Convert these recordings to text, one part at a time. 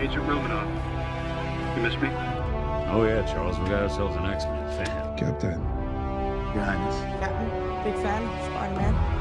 Agent Romanoff. You miss me? Oh yeah, Charles, we got ourselves an X-Men fan. Captain. Your Highness. Captain, big fan, Spider-Man.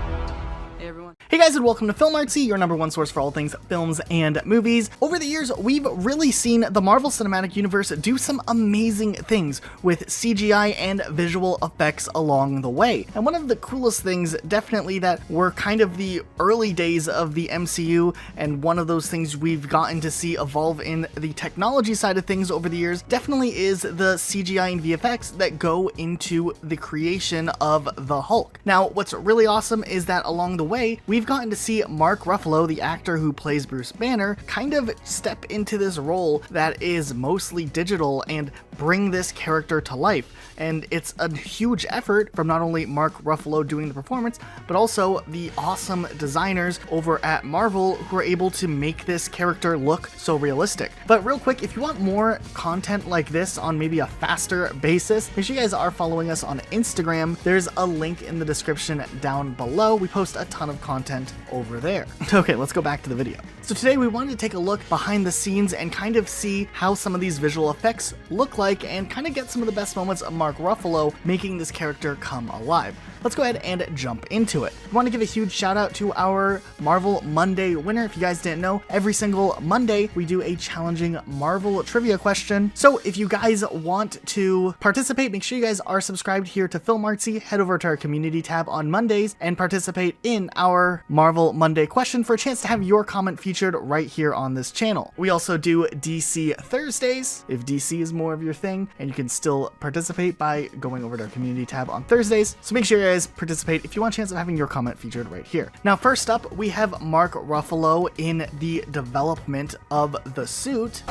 Hey everyone. Hey guys, and welcome to Filmartsy, your number one source for all things films and movies. Over the years, we've really seen the Marvel Cinematic Universe do some amazing things with CGI and visual effects along the way. And one of the coolest things, definitely, that were kind of the early days of the MCU, and one of those things we've gotten to see evolve in the technology side of things over the years, definitely is the CGI and VFX that go into the creation of the Hulk. Now, what's really awesome is that along the way, we've gotten to see Mark Ruffalo, the actor who plays Bruce Banner, kind of step into this role that is mostly digital and bring this character to life. And it's a huge effort from not only Mark Ruffalo doing the performance, but also the awesome designers over at Marvel who are able to make this character look so realistic. But real quick, if you want more content like this on maybe a faster basis, make sure you guys are following us on Instagram. There's a link in the description down below. We post a ton of content over there. Okay, let's go back to the video. So today we wanted to take a look behind the scenes and kind of see how some of these visual effects look like and kind of get some of the best moments of Mark Ruffalo making this character come alive. Let's go ahead and jump into it. I want to give a huge shout out to our Marvel Monday winner. If you guys didn't know, every single Monday we do a challenging Marvel trivia question. So if you guys want to participate, make sure you guys are subscribed here to Filmartsy. Head over to our community tab on Mondays and participate in our Marvel Monday question for a chance to have your comment featured right here on this channel. We also do DC Thursdays if DC is more of your thing, and you can still participate by going over to our community tab on Thursdays. So make sure you guys participate if you want a chance of having your comment featured right here. Now, first up, we have Mark Ruffalo in the development of the suit.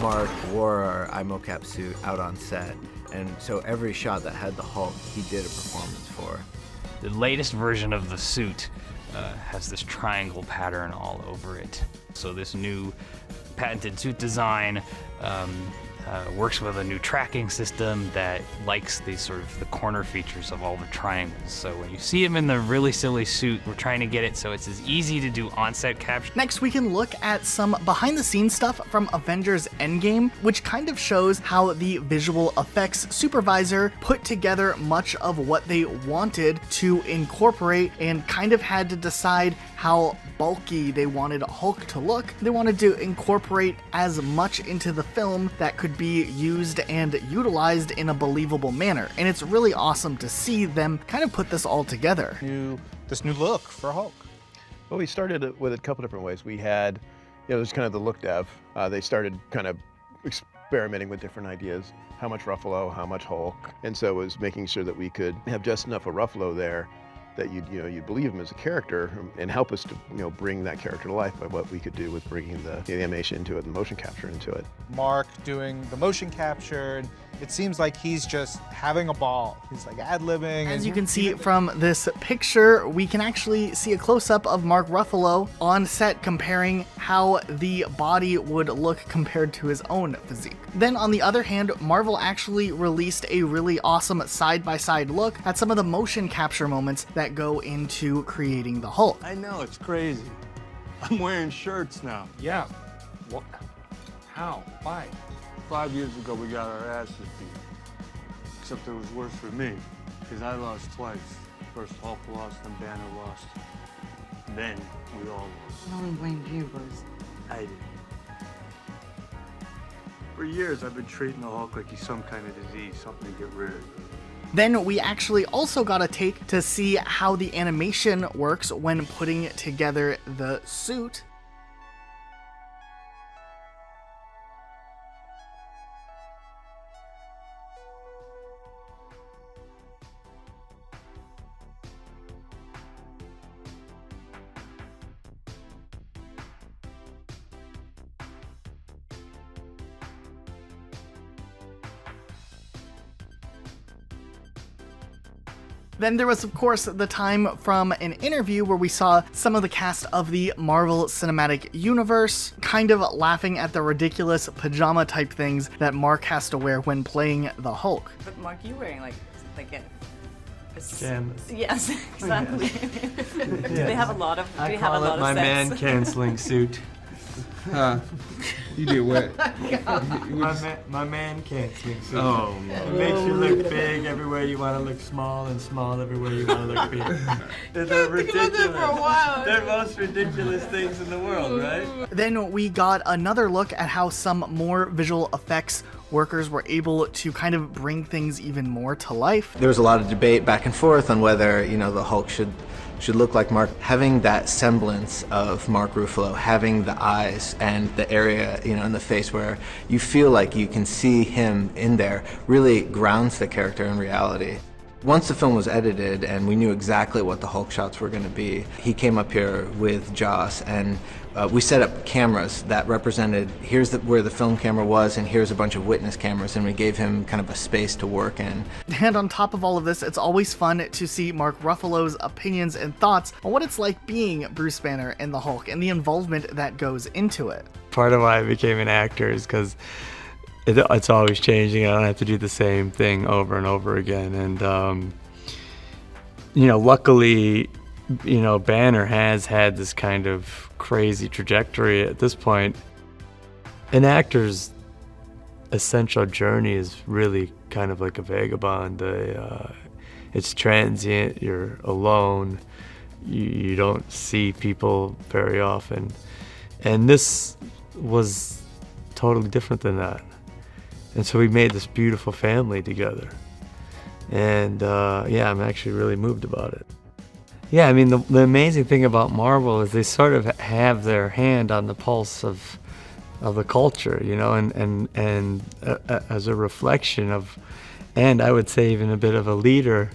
Mark wore our iMocap suit out on set, and so every shot that had the Hulk, he did a performance for. The latest version of the suit has this triangle pattern all over it. So this new patented suit design works with a new tracking system that likes the corner features of all the triangles. So when you see him in the really silly suit, we're trying to get it so it's as easy to do on-set capture. Next, we can look at some behind-the-scenes stuff from Avengers Endgame, which kind of shows how the visual effects supervisor put together much of what they wanted to incorporate and kind of had to decide how bulky they wanted Hulk to look. They wanted to incorporate as much into the film that could be used and utilized in a believable manner. And it's really awesome to see them kind of put this all together. This new look for Hulk. Well, we started with a couple different ways. We had, it was kind of the look dev. They started kind of experimenting with different ideas. How much Ruffalo, how much Hulk. And so it was making sure that we could have just enough of Ruffalo there that you'd believe him as a character and help us to bring that character to life by what we could do with bringing the animation into it, the motion capture into it. Mark doing the motion capture, and it seems like he's just having a ball. He's like ad-libbing. As you can see from this picture, we can actually see a close-up of Mark Ruffalo on set comparing how the body would look compared to his own physique. Then on the other hand, Marvel actually released a really awesome side-by-side look at some of the motion capture moments that go into creating the Hulk. I know, it's crazy. I'm wearing shirts now. Yeah. What? How? Why? 5 years ago, we got our asses beat. Except it was worse for me, because I lost twice. First Hulk lost, then Banner lost. Then we all lost. No one blamed you, Bruce. I did. For years, I've been treating the Hulk like he's some kind of disease, something to get rid of. Then we actually also got a take to see how the animation works when putting together the suit. Then there was, of course, the time from an interview where we saw some of the cast of the Marvel Cinematic Universe kind of laughing at the ridiculous pajama type things that Mark has to wear when playing the Hulk. But Mark, you wearing like a Canvas. Yes, exactly. Do they have a lot of? I call it my man canceling suit. You did what? My man can't swing suit. Oh, It makes you look big everywhere you want to look small, and small everywhere you want to look big. They're ridiculous. For a while. They're most ridiculous things in the world, right? Then we got another look at how some more visual effects workers were able to kind of bring things even more to life. There was a lot of debate back and forth on whether, you know, the Hulk should look like Mark. Having that semblance of Mark Ruffalo, having the eyes and the area, you know, in the face where you feel like you can see him in there, really grounds the character in reality. Once the film was edited and we knew exactly what the Hulk shots were going to be, he came up here with Joss and we set up cameras that represented, here's where the film camera was and here's a bunch of witness cameras, and we gave him kind of a space to work in. And on top of all of this, it's always fun to see Mark Ruffalo's opinions and thoughts on what it's like being Bruce Banner and the Hulk and the involvement that goes into it. Part of why I became an actor is because it's always changing. I don't have to do the same thing over and over again. And, you know, luckily, you know, Banner has had this kind of crazy trajectory at this point. An actor's essential journey is really kind of like a vagabond. It's transient, you're alone, you don't see people very often. And this was totally different than that. And so we made this beautiful family together. And yeah, I'm actually really moved about it. Yeah, I mean, the amazing thing about Marvel is they sort of have their hand on the pulse of the culture, you know, and as a reflection of, and I would say even a bit of a leader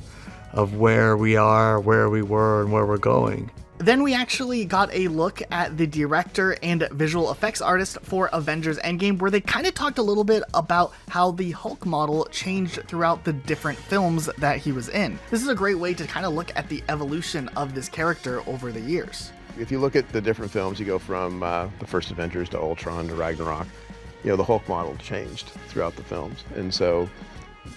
of where we are, where we were, and where we're going. Then we actually got a look at the director and visual effects artist for Avengers Endgame, where they kind of talked a little bit about how the Hulk model changed throughout the different films that he was in. This is a great way to kind of look at the evolution of this character over the years. If you look at the different films, you go from the first Avengers to Ultron to Ragnarok, you know, the Hulk model changed throughout the films. And so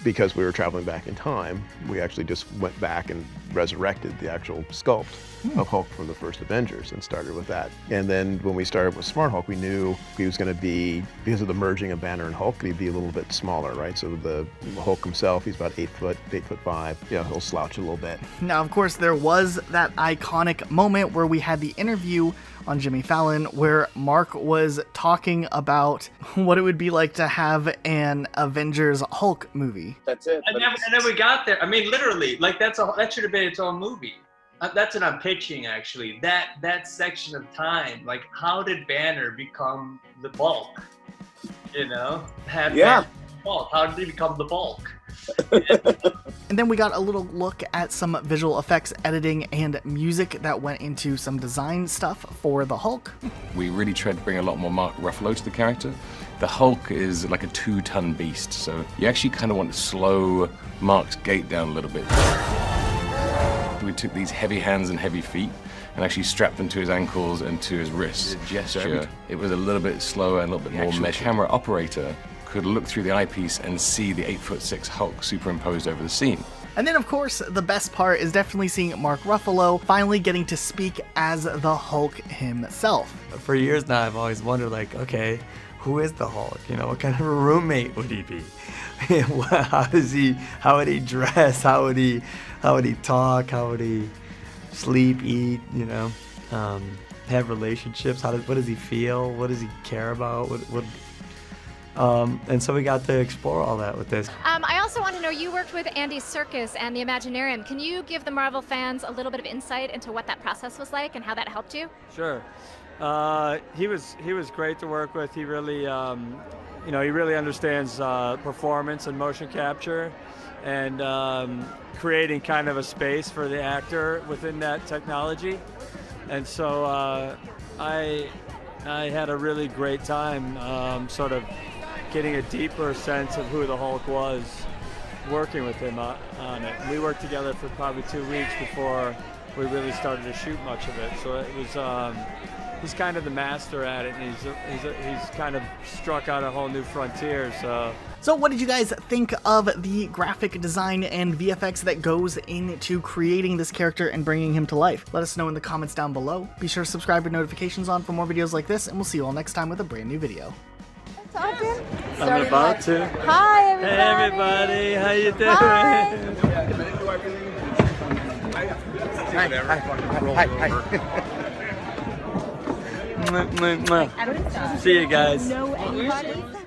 because we were traveling back in time, we actually just went back and resurrected the actual sculpt of Hulk from the first Avengers and started with that. And then when we started with Smart Hulk, we knew he was going to be, because of the merging of Banner and Hulk, he'd be a little bit smaller, right? So the Hulk himself, he's about 8'5", yeah, he'll slouch a little bit. Now, of course, there was that iconic moment where we had the interview on Jimmy Fallon where Mark was talking about what it would be like to have an Avengers Hulk movie. That's it. And then we got there. I mean, literally, like that should have been its own movie. That's what I'm pitching, actually. That section of time, like how did Banner become the Bulk? You know, Banner Bulk. How did he become the Bulk? And then we got a little look at some visual effects, editing, and music that went into some design stuff for the Hulk. We really tried to bring a lot more Mark Ruffalo to the character. The Hulk is like a 2-ton beast, so you actually kind of want to slow Mark's gait down a little bit. We took these heavy hands and heavy feet and actually strapped them to his ankles and to his wrists. The gesture, it was a little bit slower and a little bit more measured. The camera operator could look through the eyepiece and see the 8'6" Hulk superimposed over the scene. And then, of course, the best part is definitely seeing Mark Ruffalo finally getting to speak as the Hulk himself. For years now, I've always wondered, like, okay, who is the Hulk? You know, what kind of a roommate would he be? How would he dress? How would he talk? How would he sleep, eat, you know, have relationships? What does he feel? What does he care about? And so we got to explore all that with this. I also want to know, you worked with Andy Serkis and the Imaginarium. Can you give the Marvel fans a little bit of insight into what that process was like and how that helped you? Sure. He was great to work with. He really, he really understands performance and motion capture, and creating kind of a space for the actor within that technology. And so I had a really great time sort of getting a deeper sense of who the Hulk was, working with him on it. We worked together for probably 2 weeks before we really started to shoot much of it. So it was, he's kind of the master at it, and he's kind of struck out a whole new frontier. So what did you guys think of the graphic design and VFX that goes into creating this character and bringing him to life? Let us know in the comments down below. Be sure to subscribe with notifications on for more videos like this, and we'll see you all next time with a brand new video. Talking? I'm about to. Hi, everybody. Hey, everybody. How you doing? Hi. Mwah, mwah, mwah. See you guys. Know anybody?